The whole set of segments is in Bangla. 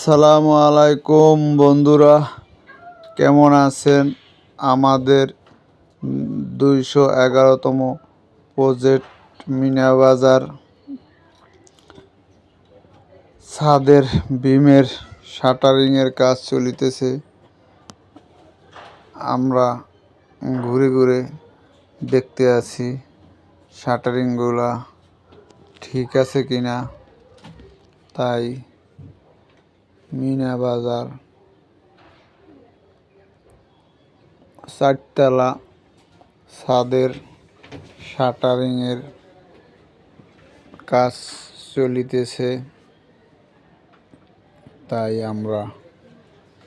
আসসালামু আলাইকুম বন্ধুরা, কেমন আছেন? আমাদের 211তম প্রজেক্ট মিনাবাজার ছাদের বিমের শাটারিংয়ের কাজ চলিতেছে। আমরা ঘুরে ঘুরে দেখতে আছি শাটারিংগুলা ঠিক আছে কিনা। তাই মিনাবাজার 4তলা ছাদের শাটারিংয়ের কাজ চলিতেছে, তাই আমরা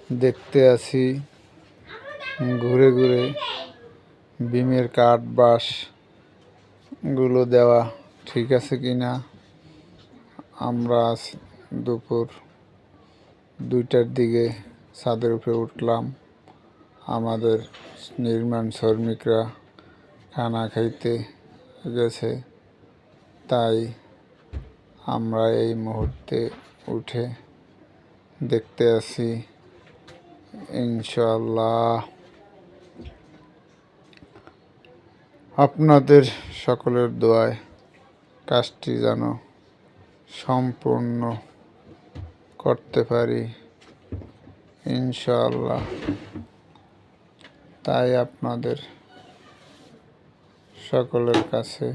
দেখতে আছি ঘুরে ঘুরে বিমের কাঠ বাঁশগুলো দেওয়া ঠিক আছে কিনা। আমরা দুপুর 2টার দিকে ছাদের উপরে উঠলাম। আমাদের নির্মাণ শ্রমিকরা খানা খাইতে গেছে, তাই আমরা এই মুহূর্তে উঠে দেখতে আছি। ইনশাআল্লাহ আপনাদের সকলের দোয়ায় কাজটি যেন সম্পূর্ণ করতে পারি ইনশাআল্লাহ। তাই আপনাদের সকলের কাছে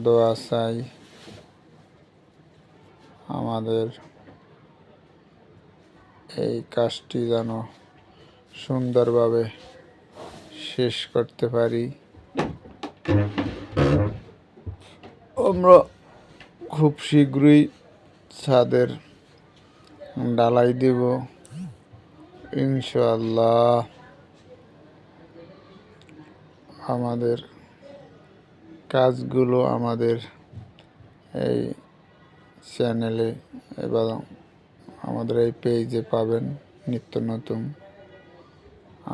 দোয়া চাই আমাদের এই কাজটি যেন সুন্দরভাবে শেষ করতে পারি। আমরা খুব শীঘ্রই ছাদের ঢালাই দেব ইনশাআল্লাহ। আমাদের কাজগুলো আমাদের এই চ্যানেলে এবং আমাদের এই পেজে পাবেন নিত্য নতুন।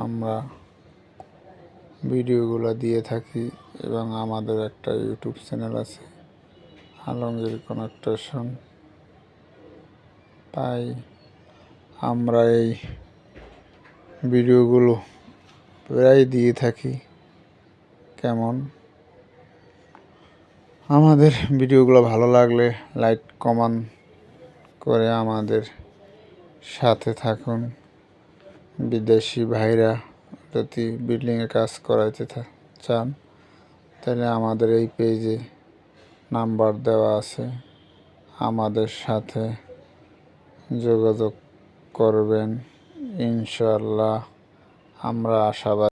আমরা ভিডিওগুলো দিয়ে থাকি এবং আমাদের একটা ইউটিউব চ্যানেল আছে, আলমগীর কনেকশন। তাই আমরা এই ভিডিওগুলো প্রায় দিয়ে থাকি। কেমন আমাদের ভিডিওগুলো ভালো লাগলে লাইক কমেন্ট করে আমাদের সাথে থাকুন। বিদেশি ভাইরা যদি বিল্ডিংয়ের কাজ করাইতে চান, তাহলে আমাদের এই পেজে নাম্বার দেওয়া আছে, আমাদের সাথে যোগাযোগ করবেন ইনশাআল্লাহ। আমরা আশাবাদী।